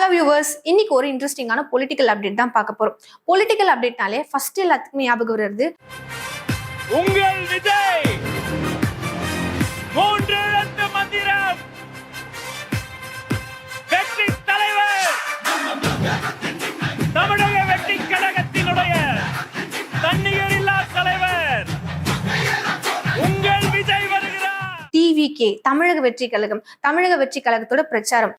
Hello viewers, இன்னைக்கு ஒரு இன்ட்ரெஸ்டிங்கான பொலிட்டிக்கல் அப்டேட் தான் பார்க்க போறோம். பொலிட்டிக்கல் அப்டேட்னாலே ஃபர்ஸ்ட் எல்லாத்துக்குமே ஞாபகம் வருது உங்கள் விஜய். மூன்று எழுத்து மந்திரம். வெற்றி தலைவர், தமிழக வெற்றி கழகத்தினுடைய தன்னிகர் இல்லா தலைவர் உங்கள் விஜய் வருகிறார். டிவிகே தமிழக வெற்றி கழகம், தமிழக வெற்றி கழகத்தோட பிரச்சாரம்.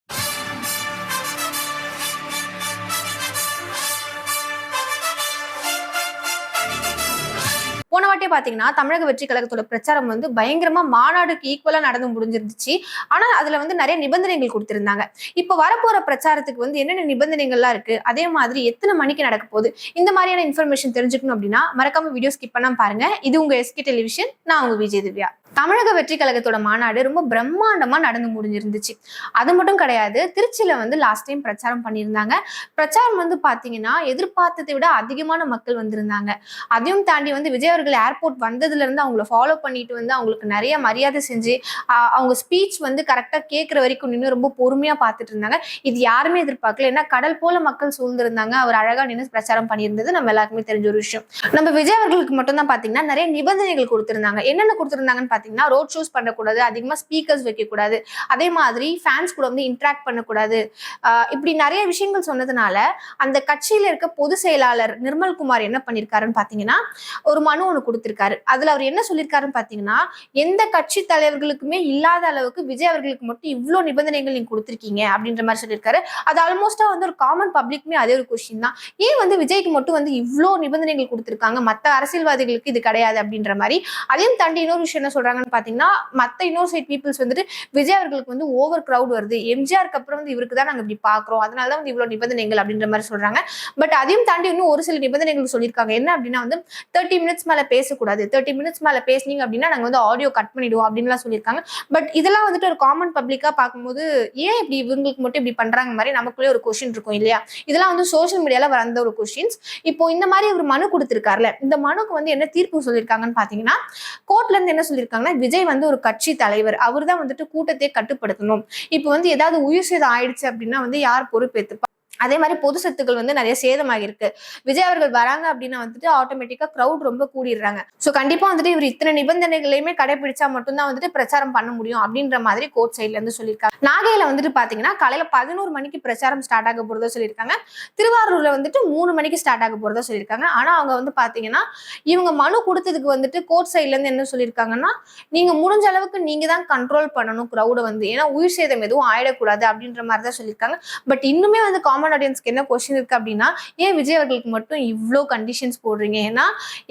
போன வாட்டியே பாத்தீங்கன்னா தமிழக வெற்றி கழகத்தோட பிரச்சாரம் வந்து பயங்கரமா மாநாடுக்கு ஈக்குவலா நடந்து முடிஞ்சிருந்துச்சு. ஆனா அதுல வந்து நிறைய நிபந்தனைகள் கொடுத்திருந்தாங்க. இப்ப வரப்போற பிரச்சாரத்துக்கு வந்து என்னென்ன நிபந்தனைகள்லாம் இருக்கு, அதே மாதிரி எத்தனை மணிக்கு நடக்க போகுது, இந்த மாதிரியான இன்ஃபர்மேஷன் தெரிஞ்சுக்கணும் அப்படின்னா மறக்காம வீடியோ ஸ்கிப் பண்ணாம பாருங்க. இது உங்க எஸ்கே டெலிவிஷன், நான் உங்க விஜய் திவ்யா. தமிழக வெற்றி கழகத்தோட மாநாடு ரொம்ப பிரம்மாண்டமா நடந்து முடிஞ்சிருந்துச்சு. அது மட்டும் கிடையாது, திருச்சியில வந்து லாஸ்ட் டைம் பிரச்சாரம் பண்ணியிருந்தாங்க. பிரச்சாரம் வந்து பாத்தீங்கன்னா எதிர்பார்த்ததை விட அதிகமான மக்கள் வந்திருந்தாங்க. அதையும் தாண்டி வந்து விஜய் அவர்கள் ஏர்போர்ட் வந்ததுல இருந்து அவங்கள ஃபாலோ பண்ணிட்டு வந்து அவங்களுக்கு நிறைய மரியாதை செஞ்சு அவங்க ஸ்பீச் வந்து கரெக்டா கேட்கிற வரைக்கும் நின்று ரொம்ப பொறுமையா பார்த்துட்டு இருந்தாங்க. இது யாருமே எதிர்பார்க்கல. ஏன்னா கடல் போல மக்கள் சூழ்ந்திருந்தாங்க. அவர் அழகா நின்று பிரச்சாரம் பண்ணியிருந்தது நம்ம எல்லாருக்குமே தெரிஞ்ச ஒரு விஷயம். நம்ம விஜய் அவர்களுக்கு மட்டும் தான் பாத்தீங்கன்னா நிறைய நிபந்தனைகள் கொடுத்திருந்தாங்க. என்னென்ன கொடுத்திருந்தாங்கன்னு பாத்தீங்கன்னா, ரோட் ஷோஸ் பண்ணக்கூடாது, அதிகமா ஸ்பீக்கர்ஸ் வைக்கக்கூடாது, அதே மாதிரி ஃபேன்ஸ் கூட வந்து இன்டராக்ட் பண்ணக்கூடாது, இப்படி நிறைய விஷயங்கள் சொன்னதுனால அந்த கட்சியில இருக்க பொதுச் செயலாளர் நிர்மல்குமார் என்ன பண்ணிருக்காருன்னு பாத்தீங்கன்னா ஒரு மனு ஒண்ணு கொடுத்திருக்காரு. அதுல அவர் என்ன சொல்லியிருக்காருன்னு பாத்தீங்கன்னா, எந்த கட்சி தலைவர்களுக்குமே இல்லாத அளவுக்கு விஜய் அவர்களுக்கு மட்டும் இவ்வளவு நிபந்தனைகள் நீங்க கொடுத்திருக்கீங்க அப்படின்ற மாதிரி சொல்லியிருக்காரு. அது ஆல்மோஸ்டா வந்து ஒரு காமன் பப்ளிக்குமே அதே ஒரு கொஸ்டின் தான். ஏன் வந்து விஜய்க்கு மட்டும் வந்து இவ்வளவு நிபந்தனைகள் கொடுத்திருக்காங்க, மத்த அரசியல்வாதிகளுக்கு இது கிடையாது அப்படின்ற மாதிரி. அதையும் தாண்டி இன்னொரு விஷயம் என்ன சொல்றாங்கன்னு பாத்தீங்கன்னா, மத்த இன்னொரு சைட் பீப்புள்ஸ் வந்துட்டு விஜய் அவர்களுக்கு வந்து ஓவர் கிரவுட் வருது, எம்ஜிஆருக்கு அப்புறம் வந்து இவருக்கு தான் நாங்க இப்படி பாக்குறோம், அதனாலதான் வந்து இவ்வளவு நிபந்தனைகள் அப்படின்ற மாதிரி சொல்றாங்க. பட் அதையும் தாண்டி இன்னும் ஒரு சில நிபந்தனைகள் சொல்லியிருக்காங்க. என்ன அப்படின்னா வந்து 30 மினிட்ஸ் மேல பேசக்கூடாது, 30 மினிட்ஸ் மேல பேசினீங்க அப்படின்னா நாங்க வந்து ஆடியோ கட் பண்ணிடுவோம் அப்படின்லாம் சொல்லியிருக்காங்க. பட் இதெல்லாம் வந்துட்டு ஒரு காமன் பப்ளிக்கா பார்க்கும்போது ஏன் இப்படி இவங்களுக்கு மட்டும் இப்படி பண்றாங்க மாதிரி நமக்குள்ளே ஒரு கொஸ்டின் இருக்கும் இல்லையா? இதெல்லாம் வந்து சோசியல் மீடியால வந்த ஒரு கொஸ்டின்ஸ். இப்போ இந்த மாதிரி ஒரு மனு கொடுத்திருக்காருல, இந்த மனுக்கு வந்து என்ன தீர்ப்பு சொல்லியிருக்காங்கன்னு பாத்தீங்கன்னா, கோர்ட்ல இருந்து என்ன சொல்லியிருக்காங்கன்னா, விஜய் வந்து ஒரு கட்சி தலைவர், அவர் தான் வந்துட்டு கூட்டத்தை கட்டுப்படுத்தணும். இப்போ வந்து ஏதாவது உயிர் சேதம் ஆயிடுச்சு அப்படின்னா வந்து யார் பொறுப்பேற்றுப்பா? அதே மாதிரி பொது சொத்துக்கள் வந்து நிறைய சேதமாகிருக்கு. விஜய் அவர்கள் வராங்க அப்படின்னா வந்துட்டு ஆட்டோமேட்டிக்கா கிரௌட் ரொம்ப கூடிடுறாங்க. சோ கண்டிப்பா வந்துட்டு இவர் இத்தனை நிபந்தனைகளையுமே கடைபிடிச்சா மட்டும்தான் வந்துட்டு பிரச்சாரம் பண்ண முடியும் அப்படின்ற மாதிரி கோர்ட் சைட்ல இருந்து சொல்லியிருக்காங்க. நாகையில வந்துட்டு பாத்தீங்கன்னா காலையில 11 மணிக்கு பிரச்சாரம் ஸ்டார்ட் ஆக போறதா சொல்லியிருக்காங்க. திருவாரூர்ல வந்துட்டு 3 மணிக்கு ஸ்டார்ட் ஆக போறதா சொல்லியிருக்காங்க. ஆனா அவங்க வந்து பாத்தீங்கன்னா இவங்க மனு கொடுத்ததுக்கு வந்துட்டு கோர்ட் சைட்ல இருந்து என்ன சொல்லியிருக்காங்கன்னா, நீங்க முடிஞ்ச அளவுக்கு நீங்க தான் கண்ட்ரோல் பண்ணணும் கிரௌட வந்து, ஏன்னா உயிர் சேதம் எதுவும் ஆயிடக்கூடாது அப்படின்ற மாதிரி தான் சொல்லியிருக்காங்க. பட் இன்னுமே வந்து காமன் ஆடியன்ஸ்க்கு என்ன கொஸ்டின் இருக்கு அப்படின்னா, ஏன் விஜய் அவர்களுக்கு மட்டும் இவ்வளோ கண்டிஷன்ஸ் போடுறீங்க? ஏன்னா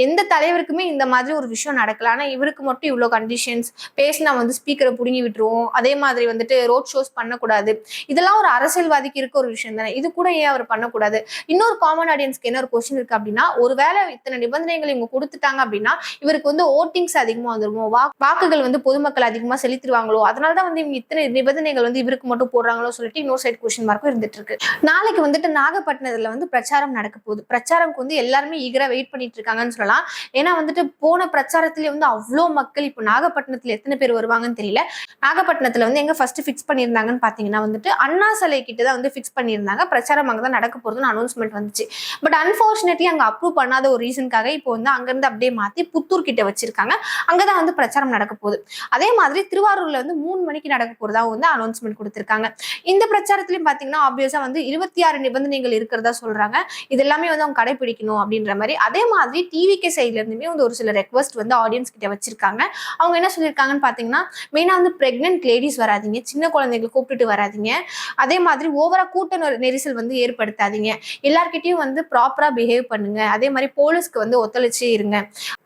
எந்த தலைவருக்குமே இந்த மாதிரி ஒரு விஷயம் நடக்கல, ஆனா இவருக்கு மட்டும் இவ்வளோ கண்டிஷன்ஸ், பேசினா வந்து ஸ்பீக்கரை புடுங்கி விட்டுருவோம், அதே மாதிரி வந்துட்டு ரோட் ஷோஸ் பண்ணக்கூடாது, இதெல்லாம் ஒரு அரசியல்வாதிக்கு இருக்க ஒரு விஷயம் தானே, இது கூட ஏன் அவர் பண்ணக்கூடாது? இன்னொரு காமன் ஆடியன்ஸ்க்கு என்ன ஒரு கொஸ்டின் இருக்கு அப்படின்னா, ஒருவேளை இத்தனை நிபந்தனைகள் இவங்க கொடுத்துட்டாங்க அப்படின்னா இவருக்கு வந்து ஓட்டிங்ஸ் அதிகமா வந்துருமோ, வாக்குகள் வந்து பொதுமக்கள் அதிகமா செலுத்திடுவாங்களோ, அதனாலதான் வந்து இவங்க இத்தனை நிபந்தனைகள் வந்து இவருக்கு மட்டும் போடுறாங்களோ சொல்லிட்டு இன்னொரு சைட் கொஸ்டின் மார்க்கும் இருந்துட்டு இருக்கு. நாளைக்கு வந்துட்டு நாகப்பட்டினத்துல வந்து பிரச்சாரம் நடக்க போகுது. பிரச்சாரம்க்கு வந்து எல்லாருமே ஈகரா வெயிட் பண்ணிட்டு இருக்காங்கன்னு சொல்லலாம். ஏன்னா வந்துட்டு போன பிரச்சாரத்திலேயே வந்து அவ்வளோ மக்கள். இப்போ நாகப்பட்டினத்துல எத்தனை பேர் வருவாங்கன்னு தெரியல. நாகப்பட்டினத்துல வந்து எங்க ஃபர்ஸ்ட் ஃபிக்ஸ் பண்ணியிருந்தாங்கன்னு பாத்தீங்கன்னா வந்துட்டு அண்ணா சிலை கிட்ட தான் வந்து ஃபிக்ஸ் பண்ணியிருந்தாங்க. பிரச்சாரம் அங்கதான் நடக்க போறதுன்னு அனௌன்ஸ்மெண்ட் வந்துச்சு. பட் அன்பார்ச்சுனேட்லி அங்க அப்ரூவ் பண்ணாத ஒரு ரீசனுக்காக இப்போ வந்து அங்கிருந்து அப்படியே மாத்தி புத்தூர் கிட்ட வச்சிருக்காங்க. அங்கதான் வந்து பிரச்சாரம் நடக்க போகுது. அதே மாதிரி திருவாரூர்ல வந்து 3 மணிக்கு நடக்க போறதா வந்து அனௌன்ஸ்மெண்ட் கொடுத்திருக்காங்க. இந்த பிரச்சாரத்திலயும் பாத்தீங்கன்னா ஆப்வியஸா வந்து 26 நிபந்தனைகள் இருக்கிறதா சொல்றாங்க. இது எல்லாமே வந்து அவங்க கடைபிடிக்கணும் அப்படின்ற மாதிரி. அதே மாதிரி டிவிகே சைட்ல இருந்துமே வந்து ஒரு சில ரெக்வஸ்ட் வந்து ஆடியன்ஸ் கிட்ட வச்சிருக்காங்க. அவங்க என்ன சொல்லியிருக்காங்கன்னு பாத்தீங்கன்னா, மெயினா வந்து பிரெக்னென்ட் லேடிஸ் வராதீங்க, சின்ன குழந்தைகளை கூப்பிட்டுட்டு வராதீங்க, அதே மாதிரி ஓவரா கூட்ட நெரிசல் வந்து ஏற்படுத்தாதீங்க, எல்லார்கிட்டையும் வந்து ப்ராப்பரா பிஹேவ் பண்ணுங்க, அதே மாதிரி போலீஸ்க்கு வந்து ஒத்துழைச்சு இருங்க,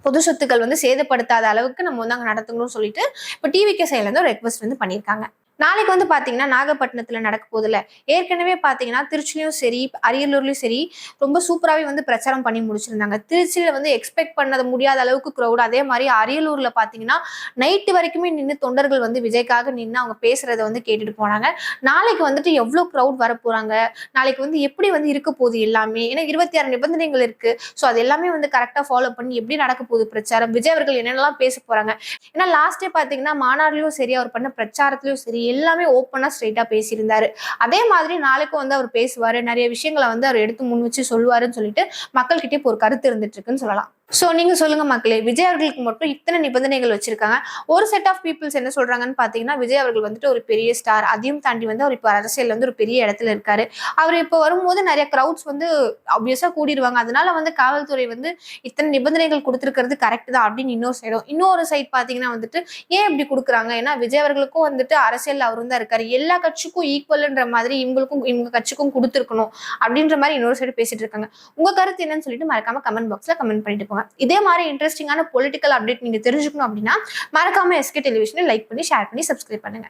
பொது சொத்துக்கள் வந்து சேதப்படுத்தாத அளவுக்கு நம்ம வந்து அங்க நடத்துக்கணும்னு சொல்லிட்டு இப்போ டிவிகே சைட்ல இருந்து ரெக்வஸ்ட் வந்து பண்ணியிருக்காங்க. நாளைக்கு வந்து பாத்தீங்கன்னா நாகப்பட்டினத்துல நடக்க போதில்ல, ஏற்கனவே பாத்தீங்கன்னா திருச்சிலையும் சரி அரியலூர்லயும் சரி ரொம்ப சூப்பராகவே வந்து பிரச்சாரம் பண்ணி முடிச்சிருந்தாங்க. திருச்சியில வந்து எக்ஸ்பெக்ட் பண்ணது முடியாத அளவுக்கு க்ரௌட். அதே மாதிரி அரியலூர்ல பாத்தீங்கன்னா நைட்டு வரைக்குமே நின்று தொண்டர்கள் வந்து விஜய்க்காக நின்று அவங்க பேசுறத வந்து கேட்டுட்டு போனாங்க. நாளைக்கு வந்துட்டு எவ்வளவு க்ரௌட் வர போறாங்க, நாளைக்கு வந்து எப்படி வந்து இருக்க போகுது எல்லாமே, ஏன்னா 26 நிபந்தனைகள் இருக்கு. ஸோ அது எல்லாமே வந்து கரெக்டா ஃபாலோ பண்ணி எப்படி நடக்க போகுது பிரச்சாரம், விஜய் அவர்கள் என்னென்னலாம் பேச போறாங்க. ஏன்னா லாஸ்டே பாத்தீங்கன்னா மாநாடுலயும் சரி அவர் பண்ண பிரச்சாரத்திலயும் சரி எல்லாமே ஓப்பனா ஸ்ட்ரெயிட்டா பேசியிருந்தாரு. அதே மாதிரி நாளைக்கும் வந்து அவர் பேசுவாரு, நிறைய விஷயங்களை வந்து அவர் எடுத்து முன் வச்சு சொல்லுவாருன்னு சொல்லிட்டு மக்கள்கிட்ட இப்போ ஒரு கருத்து இருந்துட்டு இருக்குன்னு சொல்லலாம். சோ நீங்க சொல்லுங்க மக்களே, விஜய் அவர்களுக்கு மட்டும் இத்தனை நிபந்தனைகள் வச்சிருக்காங்க. ஒரு செட் ஆஃப் பீப்புள்ஸ் என்ன சொல்றாங்கன்னு பாத்தீங்கன்னா, விஜய் அவர்கள் வந்துட்டு ஒரு பெரிய ஸ்டார், அதையும் தாண்டி வந்து அவர் இப்போ அரசியல் வந்து ஒரு பெரிய இடத்துல இருக்காரு. அவர் இப்போ வரும்போது நிறைய கிரௌட்ஸ் வந்து ஆப்வியஸா கூடிடுவாங்க. அதனால வந்து காவல்துறை வந்து இத்தனை நிபந்தனைகள் கொடுத்திருக்கிறது கரெக்ட் தான் அப்படின்னு இன்னொரு சைட் பாத்தீங்கன்னா வந்துட்டு ஏன் இப்படி கொடுக்குறாங்க? ஏன்னா விஜய் அவர்களுக்கும் வந்துட்டு அரசியல் அவரும் தான் இருக்காரு, எல்லா கட்சிக்கும் ஈக்குவல்ன்ற மாதிரி இவங்க கட்சிக்கும் கொடுத்துருக்கணும் அப்படின்ற மாதிரி இன்னொரு சைடு பேசிட்டு இருக்காங்க. உங்க கருத்து என்னன்னு சொல்லிட்டு மறக்காம கமெண்ட் பாக்ஸ்ல கமெண்ட் பண்ணிட்டு போங்க. இதே மாதிரி இன்ட்ரெஸ்டிங்கான பொலிட்டிக்கல் அப்டேட் நீங்க தெரிஞ்சுக்கணும் அப்படின்னா மறக்காம எஸ்கே டெலிவிஷனை லைக் பண்ணி ஷேர் பண்ணி சப்ஸ்கிரைப் பண்ணுங்க.